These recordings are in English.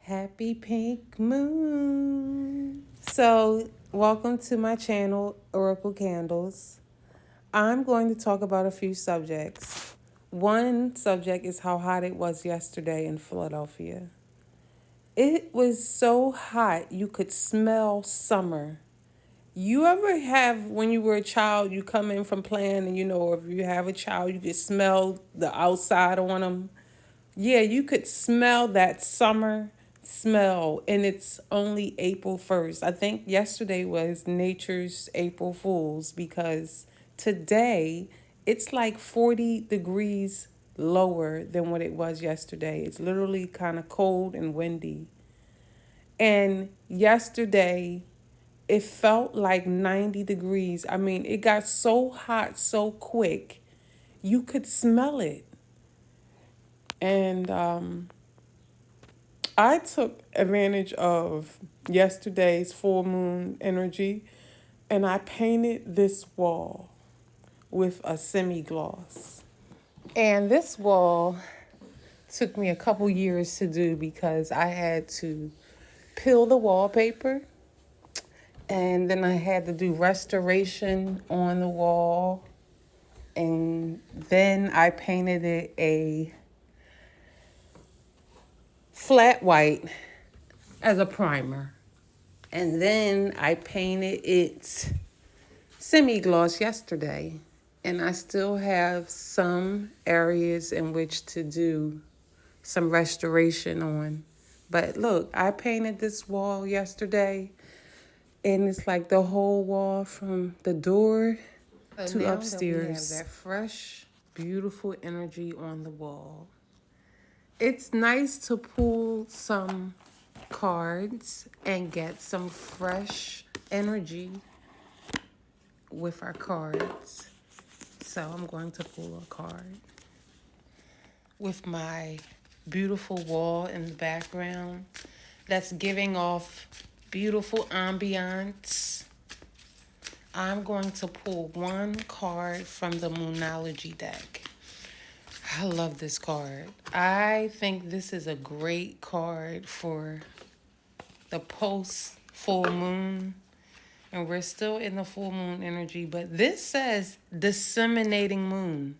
Happy pink moon. So, welcome to my channel, Oracle Candles. I'm going to talk about a few subjects. One subject is how hot it was yesterday in Philadelphia. It was so hot you could smell summer. You ever have, when you were a child, you come in from playing and if you have a child, you could smell the outside on them? Yeah, you could smell that summer smell, and it's only April 1st. I think yesterday was Nature's April Fools because today it's like 40 degrees lower than what it was yesterday. It's literally kind of cold and windy. And yesterday, it felt like 90 degrees. I mean, it got so hot so quick, you could smell it. And I took advantage of yesterday's full moon energy and I painted this wall with a semi-gloss. And this wall took me a couple years to do because I had to peel the wallpaper and then I had to do restoration on the wall, and then I painted it a flat white as a primer. And then I painted it semi-gloss yesterday. And I still have some areas in which to do some restoration on. But look, I painted this wall yesterday, and it's like the whole wall from the door to now upstairs. that we have That fresh, beautiful energy on the wall. It's nice to pull some cards and get some fresh energy with our cards. So I'm going to pull a card with my beautiful wall in the background that's giving off beautiful ambiance. I'm going to pull one card from the Moonology deck. I love this card. I think this is a great card for the post full moon. And we're still in the full moon energy, but this says disseminating moon.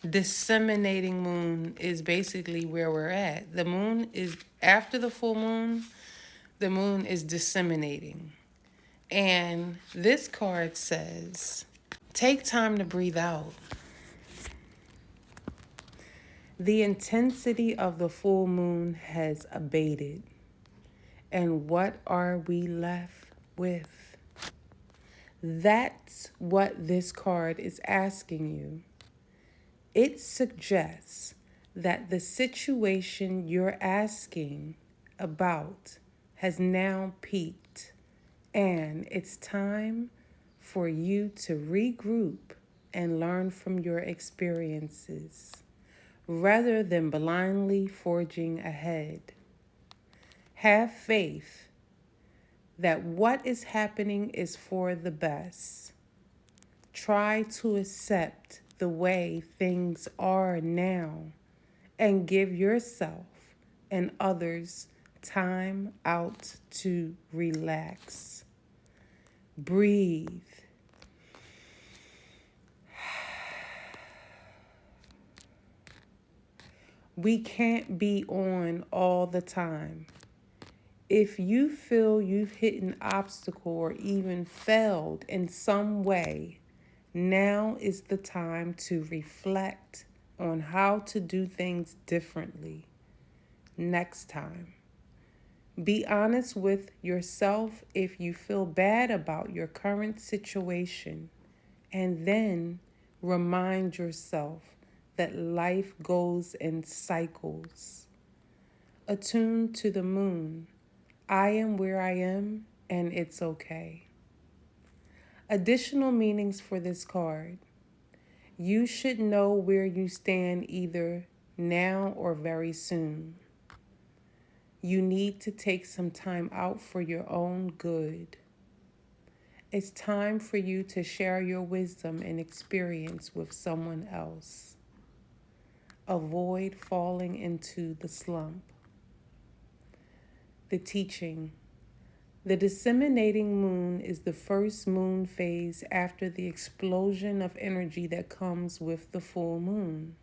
Disseminating moon is basically where we're at. The moon is after the full moon, the moon is disseminating. And this card says, take time to breathe out. The intensity of the full moon has abated. And what are we left with? That's what this card is asking you. It suggests that the situation you're asking about has now peaked, and it's time for you to regroup and learn from your experiences rather than blindly forging ahead. Have faith that what is happening is for the best. Try to accept the way things are now and give yourself and others time out to relax. Breathe. We can't be on all the time. If you feel you've hit an obstacle or even failed in some way, now is the time to reflect on how to do things differently next time. Be honest with yourself if you feel bad about your current situation, and then remind yourself that life goes in cycles. Attune to the moon. I am where I am, and it's okay. Additional meanings for this card. You should know where you stand either now or very soon. You need to take some time out for your own good. It's time for you to share your wisdom and experience with someone else. Avoid falling into the slump. The teaching. The disseminating moon is the first moon phase after the explosion of energy that comes with the full moon.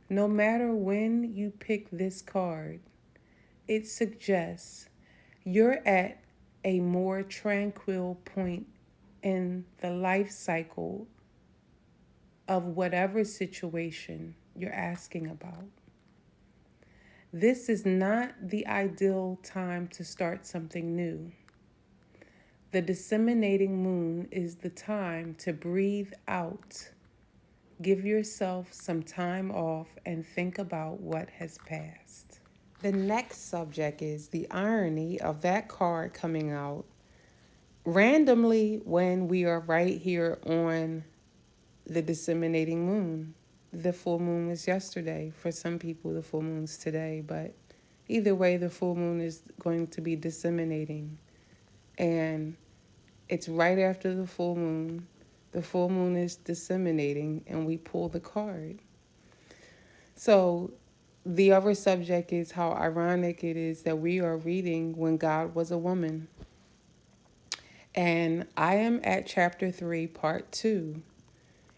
No matter when you pick this card, it suggests you're at a more tranquil point in the life cycle of whatever situation you're asking about. This is not the ideal time to start something new. The disseminating moon is the time to breathe out. Give yourself some time off and think about what has passed. The next subject is the irony of that card coming out randomly when we are right here on the disseminating moon. The full moon was yesterday. For some people, the full moon's today, but either way, the full moon is going to be disseminating. And it's right after the full moon. The full moon is disseminating, and we pull the card. So the other subject is how ironic it is that we are reading when God was a woman. And I am at chapter 3, part 2.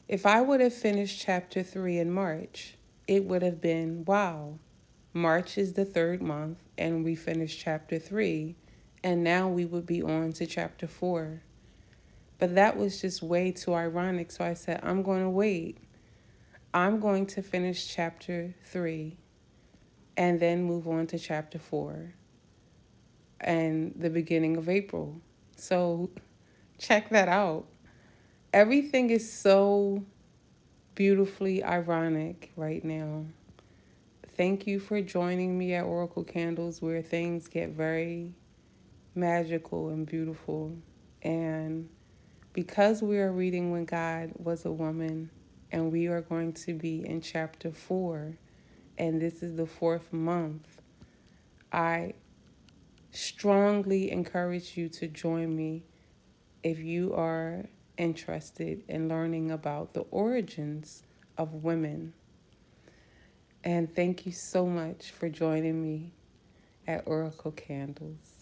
If I would have finished chapter 3 in March, it would have been, wow, March is the third month, and we finished chapter 3, and now we would be on to chapter 4. But that was just way too ironic, so I said, I'm going to wait. I'm going to finish chapter 3 and then move on to chapter 4 and the beginning of April. So check that out. Everything is so beautifully ironic right now. Thank you for joining me at Oracle Candles, where things get very magical and beautiful. And because we are reading when God was a woman, and we are going to be in chapter 4, and this is the 4th month, I strongly encourage you to join me if you are interested in learning about the origins of women. And thank you so much for joining me at Oracle Candles.